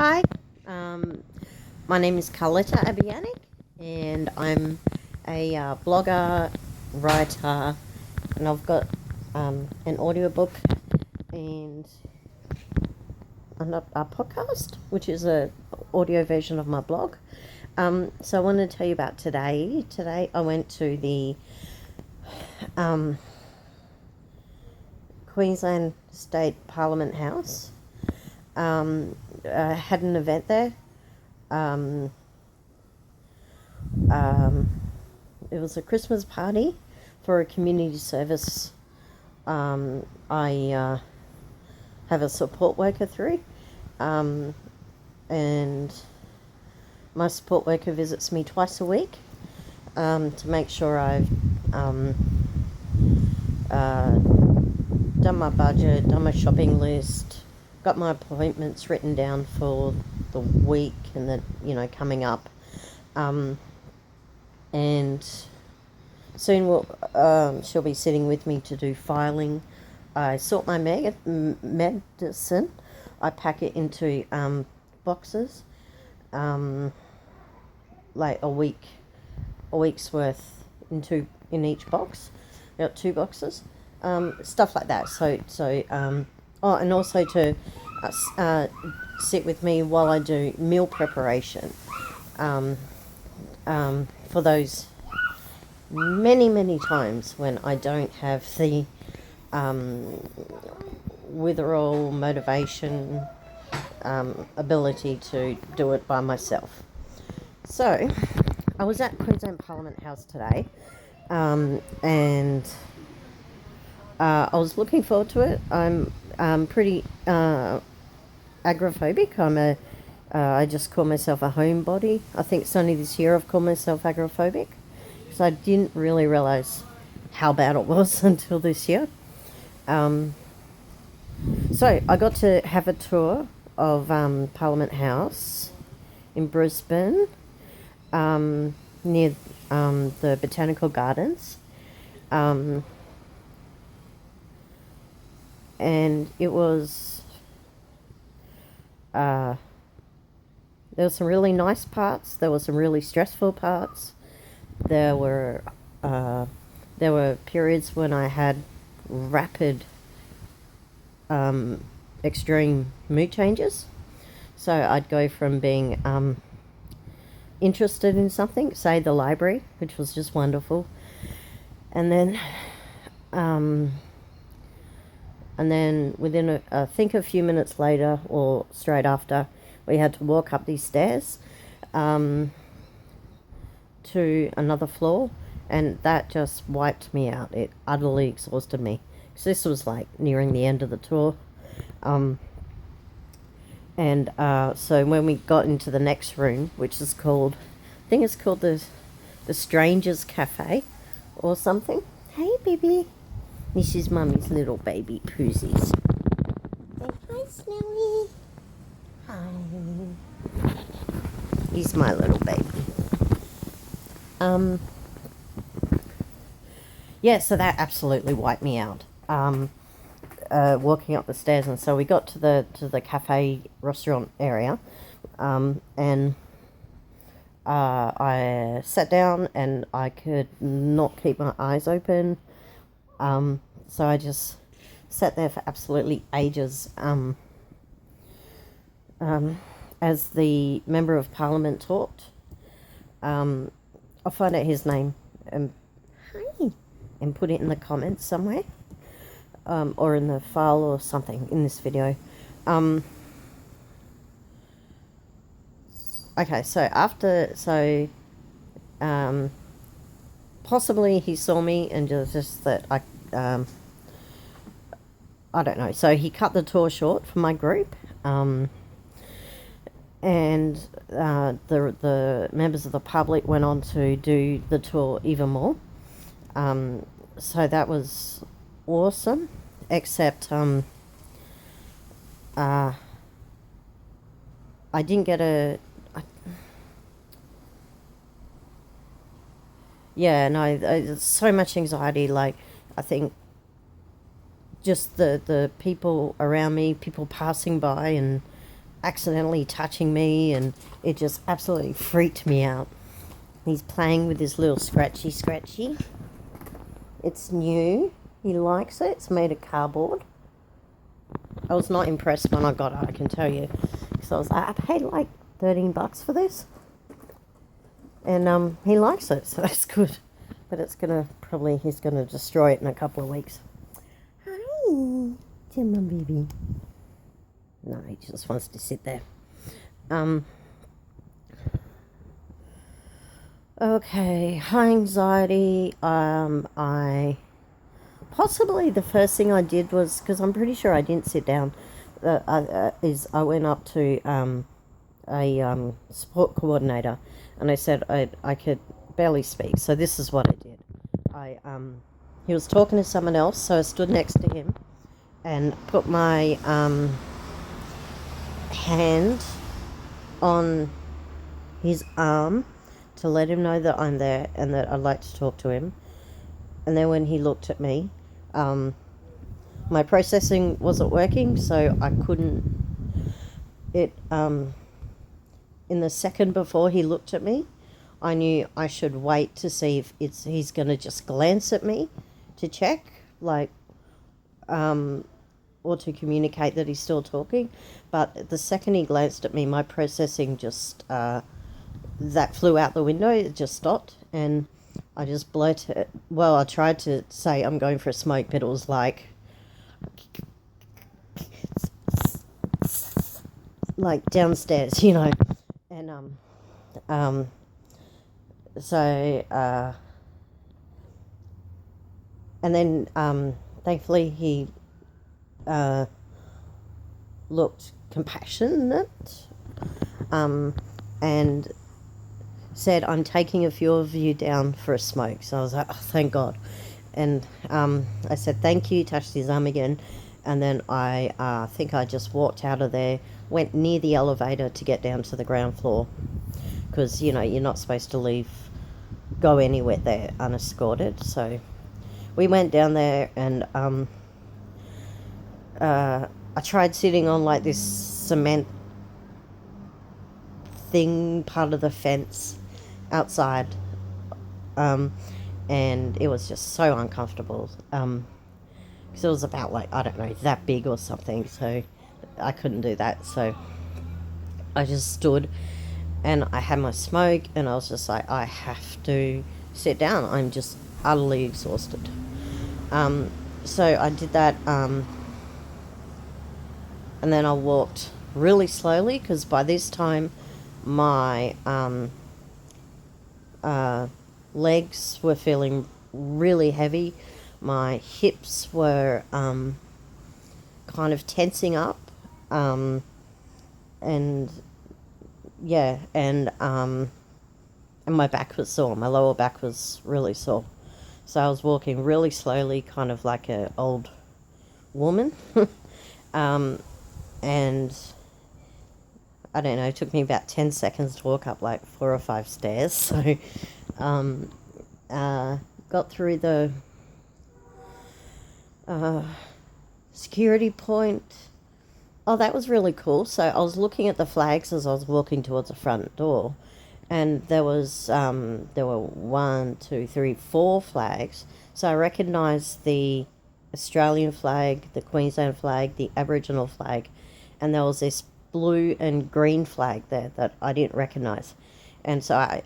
Hi, my name is KarlettaA, and I'm a blogger, writer, and I've got an audiobook and a podcast, which is a audio version of my blog. So I wanted to tell you about today. Today I went to the Queensland State Parliament House. Had an event there. It was a Christmas party for a community service. I have a support worker through, and my support worker visits me twice a week to make sure I've done my budget, done my shopping list, got my appointments written down for the week and the coming up, and soon she'll be sitting with me to do filing. I sort my medicine. I pack it into boxes, like a week's worth in each box. I got 2 boxes, stuff like that. And also to sit with me while I do meal preparation, for those many times when I don't have the withdrawal motivation, ability to do it by myself. So I was at Queensland Parliament House today, and I was looking forward to it. I'm pretty agoraphobic. I just call myself a homebody. I think it's only this year I've called myself agoraphobic, because I didn't really realise how bad it was until this year. So I got to have a tour of Parliament House in Brisbane, near the Botanical Gardens. And it was, there were some really nice parts, there were some really stressful parts, there were periods when I had rapid, extreme mood changes. So I'd go from being interested in something, say the library, which was just wonderful, and then within I think a few minutes later or straight after, we had to walk up these stairs to another floor, and that just wiped me out. It utterly exhausted me, because this was like nearing the end of the tour. So when we got into the next room, which is called, I think it's called the Strangers Cafe or something. Hey, baby. This is Mummy's little baby Poozies. Say hi, Snowy. Hi. He's my little baby. Yeah, so that absolutely wiped me out. Walking up the stairs, and so we got to the cafe restaurant area, and I sat down, and I could not keep my eyes open. So I just sat there for absolutely ages, as the Member of Parliament talked. I'll find out his name and put it in the comments somewhere, or in the file or something in this video. Okay, so possibly he saw me and just that I don't know. So he cut the tour short for my group, and the members of the public went on to do the tour even more. So that was awesome, except I didn't get there's so much anxiety. Like, I think just the people around me, people passing by, and accidentally touching me, and it just absolutely freaked me out. He's playing with his little scratchy. It's new. He likes it. It's made of cardboard. I was not impressed when I got it, I can tell you. Because I was like, I paid like $13 for this. And he likes it, so that's good. But he's going to destroy it in a couple of weeks. Hi, Gemma baby. No, he just wants to sit there. Okay, high anxiety. Possibly the first thing I did was, because I'm pretty sure I didn't sit down, is I went up to a support coordinator, and I said I could barely speak. So this is what I did. He was talking to someone else, so I stood next to him and put my hand on his arm to let him know that I'm there and that I'd like to talk to him. And then when he looked at me, my processing wasn't working, so I couldn't. In the second before he looked at me, I knew I should wait to see if he's going to just glance at me to check, like, or to communicate that he's still talking. But the second he glanced at me, my processing just, that flew out the window. It just stopped, and I just blurted, well, I tried to say I'm going for a smoke, but it was like downstairs, you know. And and then thankfully he looked compassionate, and said, I'm taking a few of you down for a smoke. So I was like, oh, thank God. And I said thank you, touched his arm again, and then I think I just walked out of there, went near the elevator to get down to the ground floor, because, you know, you're not supposed to go anywhere there unescorted. So we went down there, and I tried sitting on like this cement thing, part of the fence outside, and it was just so uncomfortable, because it was about, like, I don't know, that big or something, so I couldn't do that. So I just stood, and I had my smoke, and I was just like, I have to sit down, I'm just utterly exhausted. So I did that, and then I walked really slowly, because by this time my legs were feeling really heavy. My hips were kind of tensing up, and yeah, and my back was sore. My lower back was really sore. So I was walking really slowly, kind of like an old woman. And I don't know, it took me about 10 seconds to walk up like 4 or 5 stairs. So got through the security point. Oh, that was really cool. So I was looking at the flags as I was walking towards the front door, and there were 1, 2, 3, 4 flags. So I recognised the Australian flag, the Queensland flag, the Aboriginal flag, and there was this blue and green flag there that I didn't recognise. And so I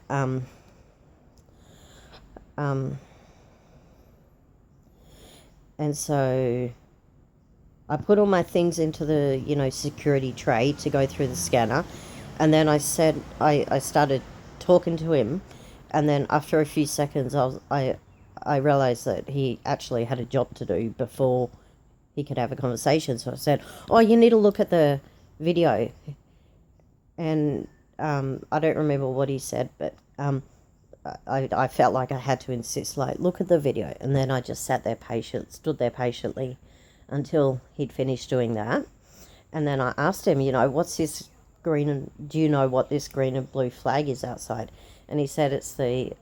and so I put all my things into the, you know, security tray to go through the scanner, and then I started talking to him, and then after a few seconds I realised that he actually had a job to do before he could have a conversation. So I said, oh, you need to look at the video. And I don't remember what he said, but I felt like I had to insist, like, look at the video. And then I just stood there patiently until he'd finished doing that. And then I asked him, you know, what's this do you know what this green and blue flag is outside? And he said it's the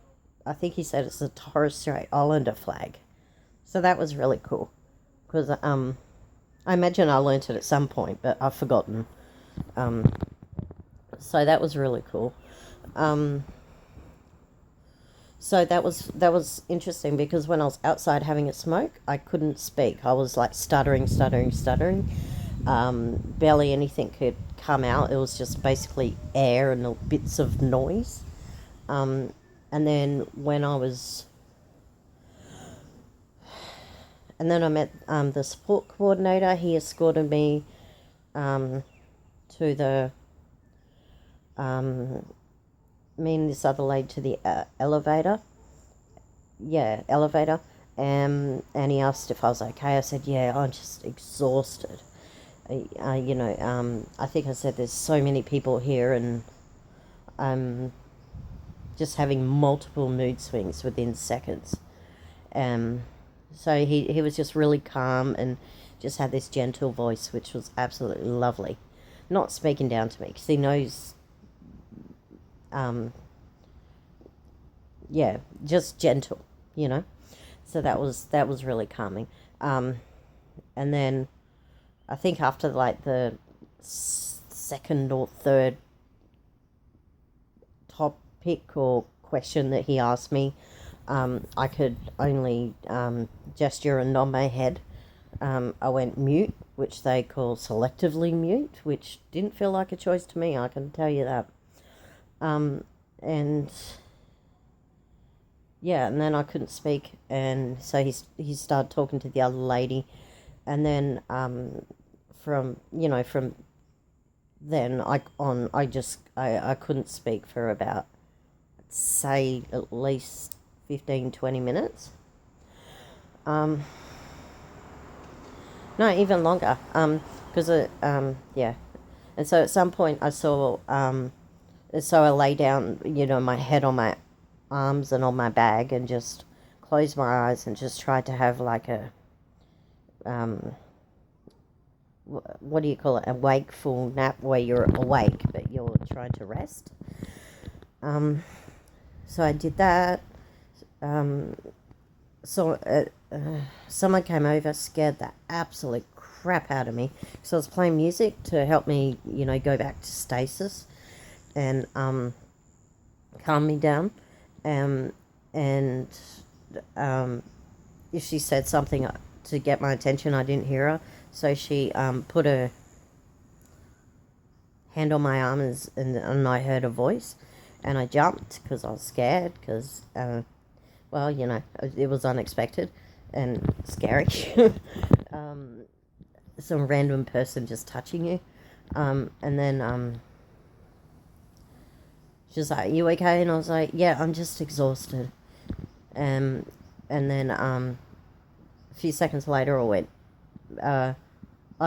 Torres Strait Islander flag. So that was really cool, because I imagine I learnt it at some point, but I've forgotten. So that was really cool. So that was interesting because when I was outside having a smoke, I couldn't speak. I was like stuttering, stuttering, stuttering. Barely anything could come out. It was just basically air and bits of noise. And then when I was, and then I met the support coordinator. He escorted me to the me and this other lady to the elevator. Yeah, elevator. And he asked if I was okay. I said, yeah, I'm just exhausted. I think I said there's so many people here, and I'm just having multiple mood swings within seconds. So he was just really calm and just had this gentle voice, which was absolutely lovely. Not speaking down to me because he knows, yeah, just gentle, you know. So that was really calming. And then I think after like the second or third topic or question that he asked me, I could only gesture and nod my head. I went mute, which they call selectively mute, which didn't feel like a choice to me, I can tell you that. And yeah, and then I couldn't speak, and so he started talking to the other lady, and then from then I couldn't speak for about, say, at least 15-20 minutes. No, even longer. Because yeah, and so at some point I saw so I lay down, my head on my arms and on my bag, and just closed my eyes and just tried to have like a what do you call it? A wakeful nap where you're awake but you're trying to rest. So I did that. So someone came over, scared the absolute crap out of me. So I was playing music to help me, go back to stasis and calm me down. And if she said something to get my attention, I didn't hear her. So she put her hand on my arm, and I heard a voice. And I jumped because I was scared because, well, it was unexpected and scary. Some random person just touching you. And then she was like, "You okay?" And I was like, "Yeah, I'm just exhausted." And then a few seconds later I went, "Oh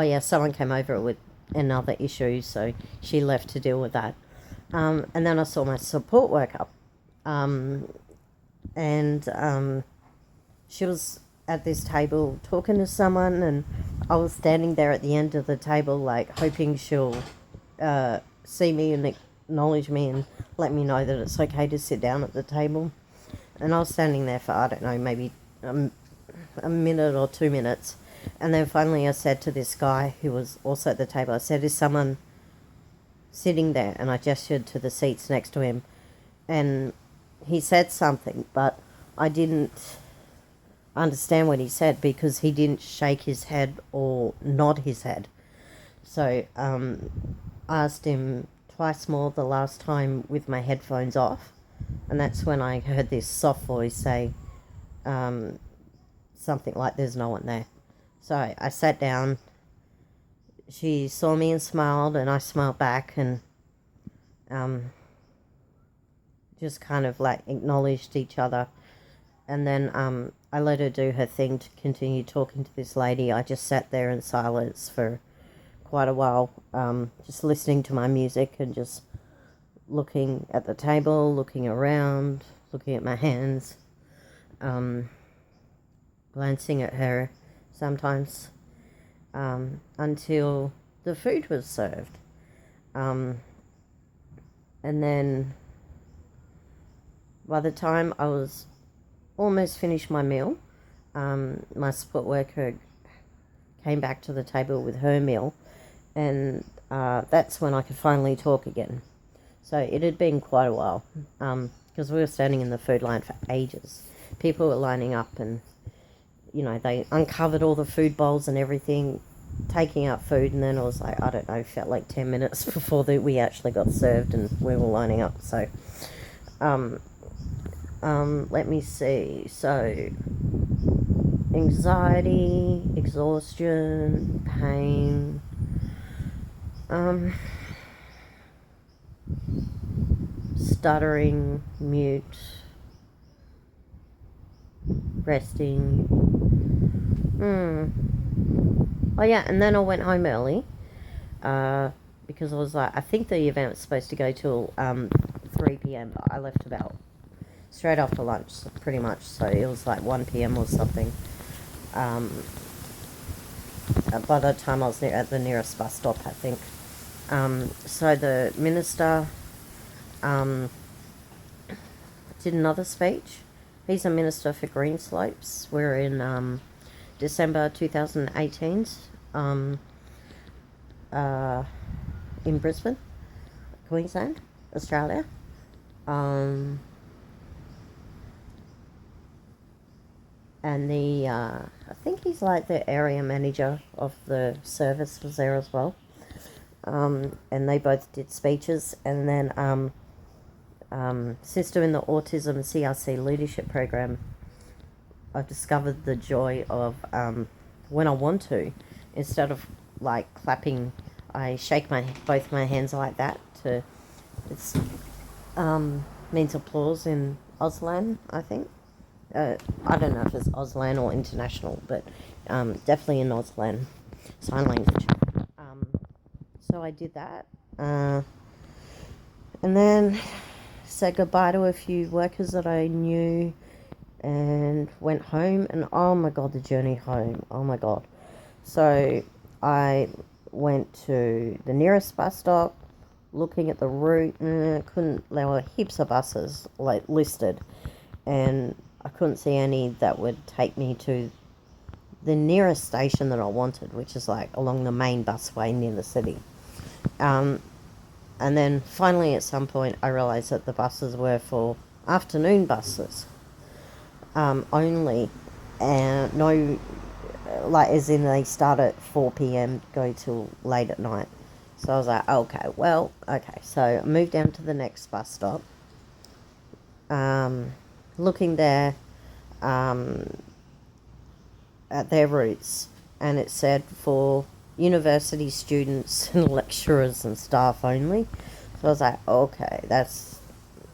yeah, someone came over with another issue," so she left to deal with that. And then I saw my support worker. And she was at this table talking to someone, and I was standing there at the end of the table, like, hoping she'll see me and acknowledge me and let me know that it's okay to sit down at the table. And I was standing there for, I don't know, maybe a minute or 2 minutes. And then finally I said to this guy who was also at the table, I said, "Is someone sitting there?" And I gestured to the seats next to him. And he said something, but I didn't understand what he said because he didn't shake his head or nod his head. So I asked him twice more the last time with my headphones off. And that's when I heard this soft voice say something like, "There's no one there." So I sat down. She saw me and smiled, and I smiled back, and just kind of like acknowledged each other. And then I let her do her thing to continue talking to this lady. I just sat there in silence for quite a while, just listening to my music and just looking at the table, looking around, looking at my hands, glancing at her sometimes, until the food was served. And then by the time I was almost finished my meal, my support worker came back to the table with her meal, and that's when I could finally talk again. So it had been quite a while, because we were standing in the food line for ages. People were lining up and, they uncovered all the food bowls and everything, taking out food, and then it was like, I don't know, felt like 10 minutes before we actually got served and we were lining up. So, let me see. So, anxiety, exhaustion, pain, stuttering, mute, resting. Oh yeah, and then I went home early, because I was like, I think the event was supposed to go till 3 p.m, but I left about straight after lunch, pretty much, so it was like 1 p.m. or something. By the time I was at the nearest bus stop, I think. So the minister did another speech. He's a minister for Green Slopes. We're in December 2018, in Brisbane, Queensland, Australia. And I think he's like the area manager of the service was there as well. And they both did speeches. And then sister in the Autism CRC leadership program, I've discovered the joy of when I want to, instead of like clapping, I shake both my hands like that to, it's means applause in Auslan, I think. I don't know if it's Auslan or international, but definitely in Auslan, sign language. So I did that, and then said goodbye to a few workers that I knew, and went home. And oh my god, the journey home! Oh my god! So I went to the nearest bus stop, looking at the route, and there were heaps of buses like listed, and I couldn't see any that would take me to the nearest station that I wanted, which is like along the main busway near the city. And then finally at some point I realised that the buses were for afternoon buses only, and no, like as in they start at 4 p.m, go till late at night. So I was like, okay, so I moved down to the next bus stop, looking there at their routes, and it said for university students and lecturers and staff only. So I was like, okay, that's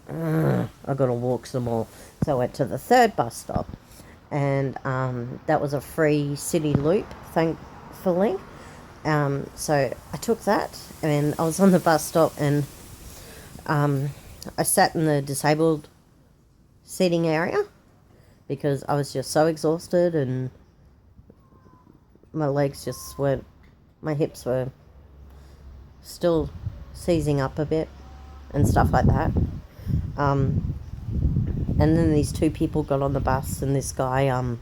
I've got to walk some more. So I went to the third bus stop, and that was a free city loop, thankfully. So I took that, and I was on the bus stop, and I sat in the disabled seating area because I was just so exhausted, and my legs just weren't, my hips were still seizing up a bit and stuff like that. And then these two people got on the bus, and this guy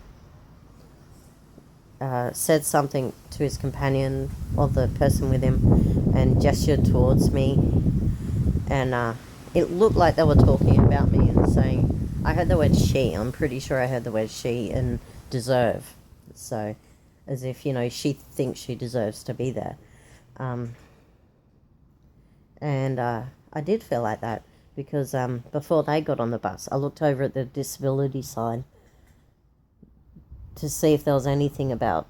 said something to his companion or the person with him and gestured towards me, and it looked like they were talking about me and saying, I heard the word she, I'm pretty sure I heard the word she, and deserve. So as if, she thinks she deserves to be there. And I did feel like that because before they got on the bus, I looked over at the disability sign to see if there was anything about,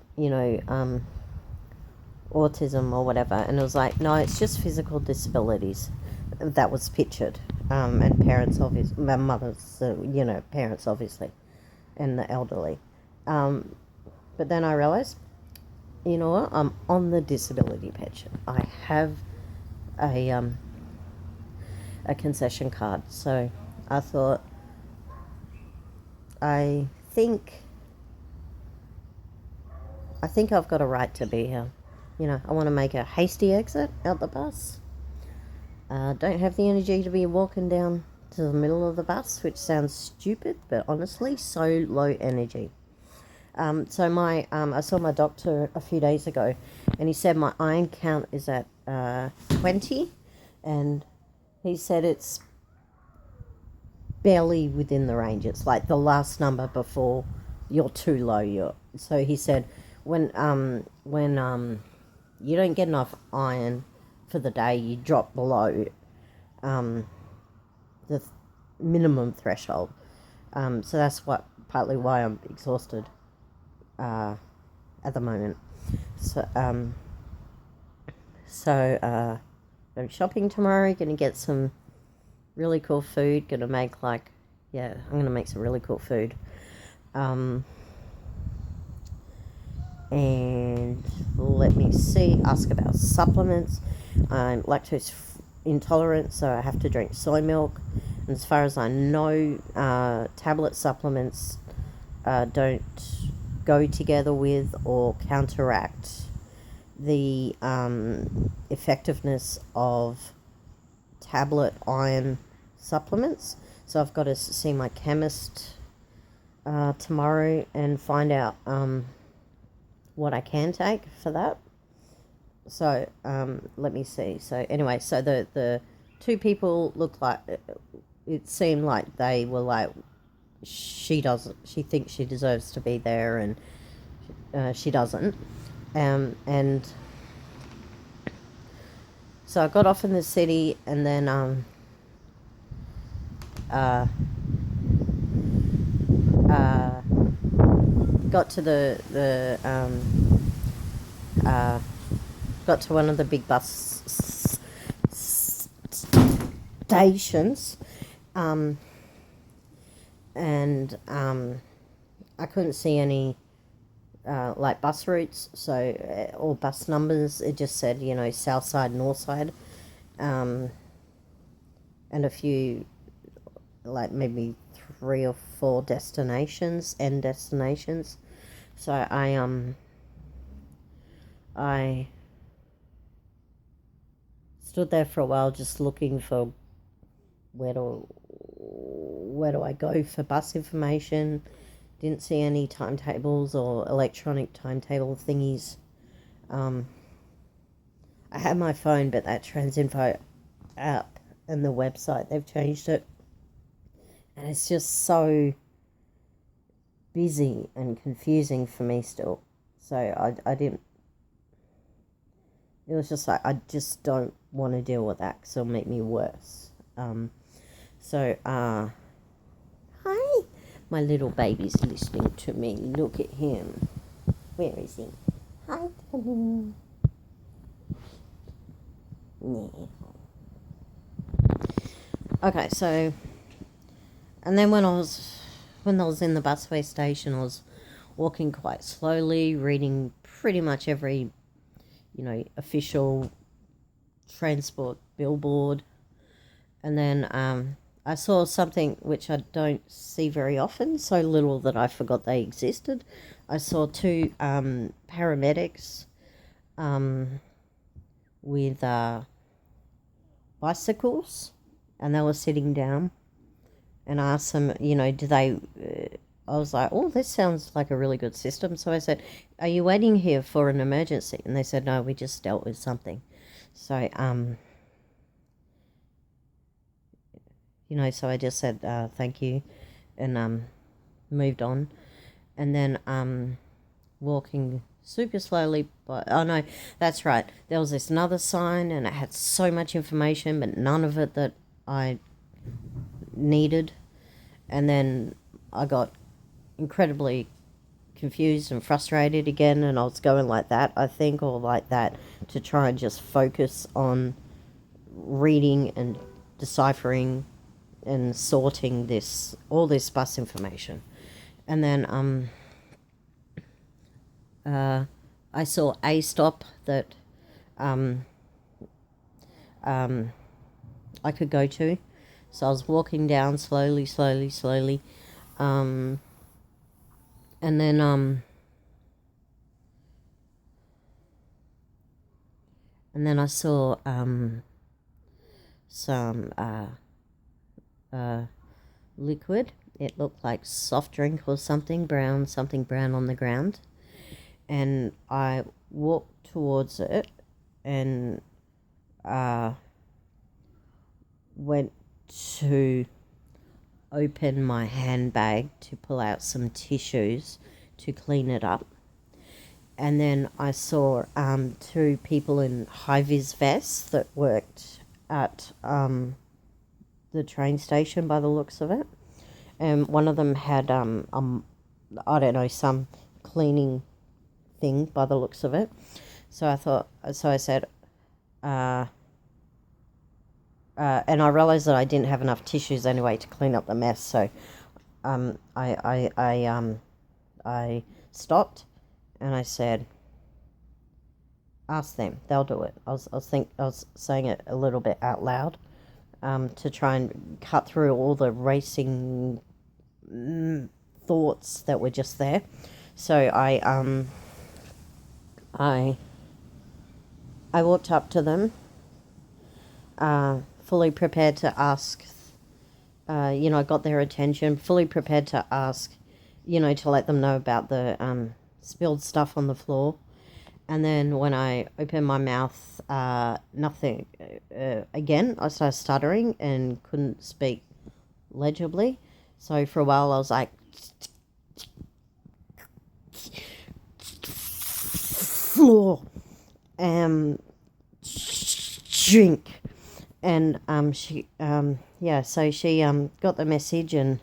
autism or whatever. And it was like, no, it's just physical disabilities. That was pictured. And parents, obviously, my mother's, parents, obviously, and the elderly. But then I realised, you know what, I'm on the disability pension. I have a concession card. So I thought, I think I've got a right to be here. I want to make a hasty exit out the bus. Don't have the energy to be walking down to the middle of the bus, which sounds stupid, but honestly, so low energy. So I saw my doctor a few days ago, and he said my iron count is at 20, and he said it's barely within the range. It's like the last number before you're too low. So he said when you don't get enough iron for the day, you drop below the minimum threshold. So that's partly why I'm exhausted at the moment. So I'm shopping tomorrow. Going to get some really cool food. Going to make I'm going to make some really cool food. And let me see. Ask about supplements. I'm lactose intolerant, so I have to drink soy milk. And as far as I know, tablet supplements don't go together with or counteract the effectiveness of tablet iron supplements. So I've got to see my chemist tomorrow and find out what I can take for that. So let me see. So anyway, so the two people look like, it seemed like they were like, she thinks she deserves to be there, and she doesn't. And so I got off in the city, and then got to one of the big bus stations, and I couldn't see any like bus routes, so or bus numbers. It just said, south side, north side, and a few, like maybe 3 or 4 destinations, end destinations. So I stood there for a while just looking for where do I go for bus information. Didn't see any timetables or electronic timetable thingies. I had my phone, but that Transinfo app and the website, they've changed it. And it's just so busy and confusing for me still. So I didn't... It was just like, I just don't want to deal with that because it'll make me worse. Hi. My little baby's listening to me. Look at him. Where is he? Hi, Tony. Yeah. Okay, so... And then when I was in the busway station, I was walking quite slowly, reading pretty much every, official transport billboard. And then I saw something which I don't see very often, so little that I forgot they existed. I saw 2 paramedics with bicycles, and they were sitting down. And I asked them, do they... I was like, oh, this sounds like a really good system. So I said, are you waiting here for an emergency? And they said, no, we just dealt with something. So, so I just said, thank you, and moved on. And then walking super slowly, but, oh no, that's right. There was this another sign, and it had so much information, but none of it that I needed. And then I got incredibly confused and frustrated again, and I was going like that, I think, or like that, to try and just focus on reading and deciphering and sorting all this bus information. And then I saw a stop that I could go to. So I was walking down slowly. And then I saw some liquid. It looked like soft drink or something brown on the ground. And I walked towards it, and went to open my handbag to pull out some tissues to clean it up. And then I saw two people in high-vis vests that worked at the train station by the looks of it. And one of them had, I don't know, some cleaning thing by the looks of it. So I said, and I realised that I didn't have enough tissues anyway to clean up the mess. So I stopped and I said, ask them, they'll do it. I was saying it a little bit out loud to try and cut through all the racing thoughts that were just there. So I walked up to them, fully prepared to ask, I got their attention, fully prepared to ask, to let them know about the spilled stuff on the floor. And then when I opened my mouth, nothing. Again, I started stuttering and couldn't speak legibly. So for a while I was like, floor, drink. And so she got the message and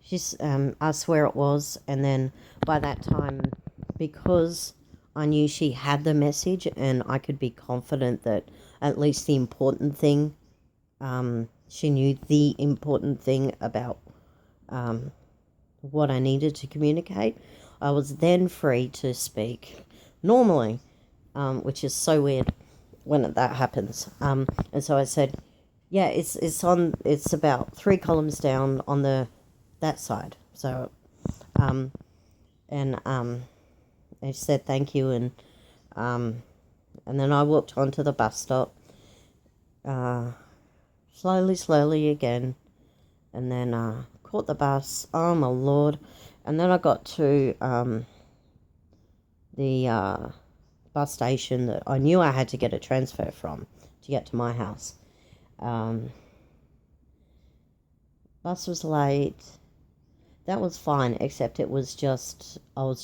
she's asked where it was. And then by that time, because I knew she had the message and I could be confident that at least the important thing, she knew the important thing about what I needed to communicate, I was then free to speak normally, which is so weird when that happens. And so I said, yeah, it's about 3 columns down on that side. So, I said thank you, and then I walked onto the bus stop, slowly again, and then caught the bus. Oh my lord! And then I got to the bus station that I knew I had to get a transfer from to get to my house. Bus was late. That was fine, except I was just, a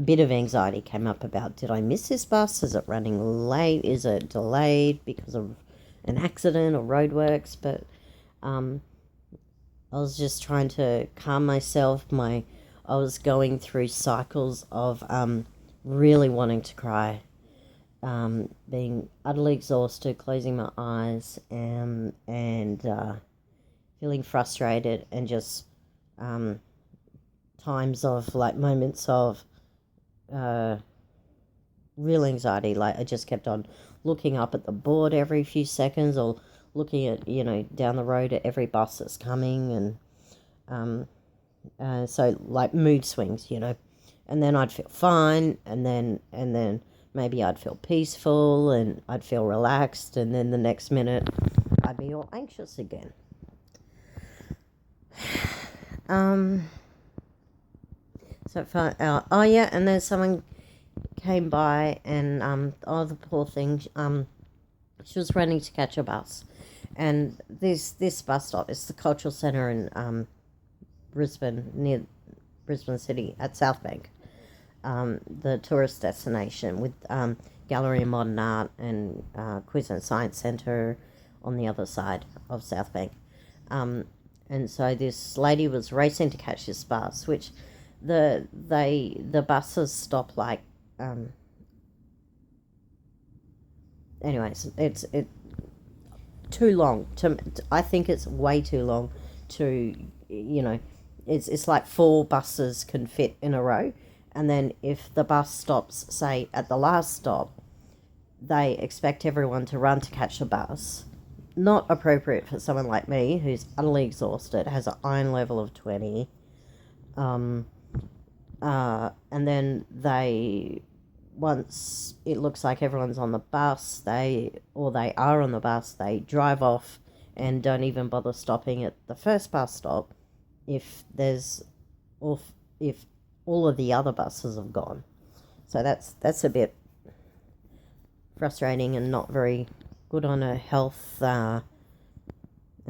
bit of anxiety came up about, did I miss this bus? Is it running late? Is it delayed because of an accident or roadworks? But I was just trying to calm myself. I was going through cycles of really wanting to cry, being utterly exhausted, closing my eyes, and feeling frustrated, and just times of moments of real anxiety. I just kept on looking up at the board every few seconds, or looking at down the road at every bus that's coming, and so mood swings, and then I'd feel fine, and then maybe I'd feel peaceful and I'd feel relaxed, and then the next minute I'd be all anxious again. And then someone came by, and the poor thing, she was running to catch a bus, and this bus stop is the cultural centre in Brisbane, near Brisbane City at South Bank, the tourist destination with Gallery of Modern Art and Queensland Science Centre on the other side of South Bank. And so this lady was racing to catch this bus, which the buses stop anyways, it's too long I think it's way too long to, it's like 4 buses can fit in a row, and then if the bus stops, say at the last stop, they expect everyone to run to catch the bus. Not appropriate for someone like me who's utterly exhausted, has an iron level of 20. And then once it looks like everyone's on the bus, they are on the bus, they drive off and don't even bother stopping at the first bus stop if all of the other buses have gone. So that's a bit frustrating and not very good on a health and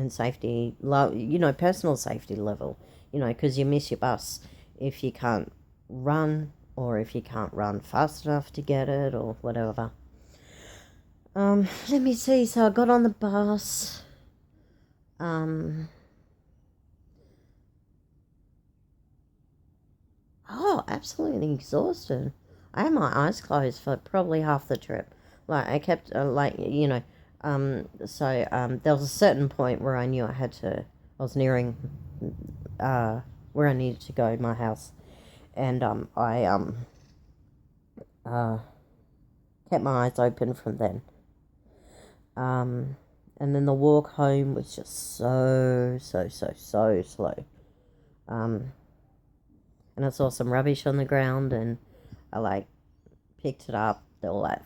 safety, personal safety level, because you miss your bus if you can't run, or if you can't run fast enough to get it, or whatever. Let me see. So I got on the bus. Absolutely exhausted. I had my eyes closed for probably half the trip. Like, I kept, there was a certain point where I knew I was nearing, where I needed to go, my house. And, I kept my eyes open from then. And then the walk home was just so slow. And I saw some rubbish on the ground, and I picked it up. There were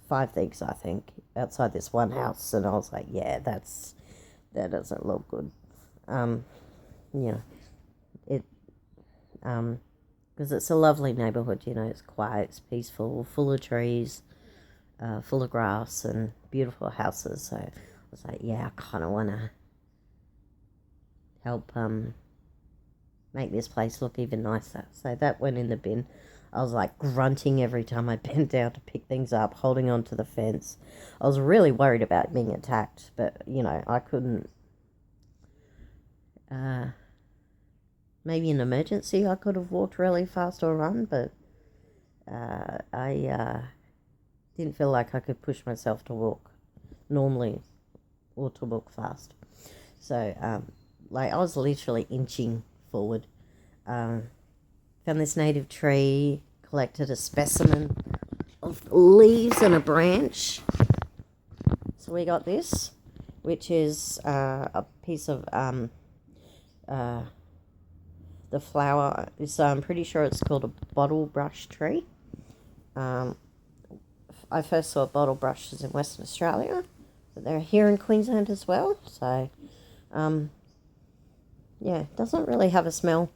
five things, I think, outside this one house, and I was like, yeah, that doesn't look good. Because it's a lovely neighborhood, it's quiet, it's peaceful, full of trees, full of grass, and beautiful houses. So I was like, yeah, I kind of want to help make this place look even nicer. So that went in the bin. I was grunting every time I bent down to pick things up, holding on to the fence. I was really worried about being attacked, but I couldn't. Maybe in emergency I could have walked really fast or run, but I didn't feel like I could push myself to walk normally or to walk fast. So I was literally inching forward. Found this native tree, collected a specimen of leaves and a branch. So we got this, which is a piece of the flower. I'm pretty sure it's called a bottle brush tree. I first saw bottle brushes in Western Australia, but they're here in Queensland as well. So, yeah, it doesn't really have a smell.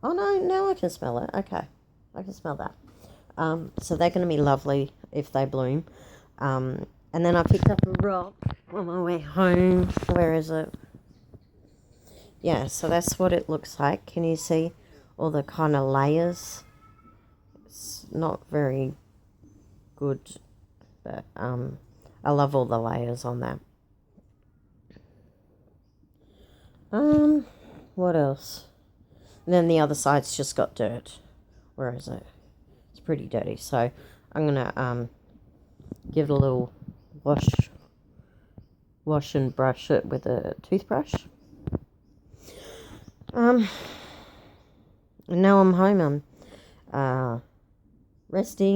Oh, no, now I can smell it. Okay, I can smell that. So they're going to be lovely if they bloom. And then I picked up a rock on my way home. Where is it? Yeah, so that's what it looks like. Can you see all the kind of layers? It's not very good, but I love all the layers on that. What else? And then the other side's just got dirt. Where is it? It's pretty dirty. So I'm gonna give it a little wash and brush it with a toothbrush. And now I'm home. I'm resting.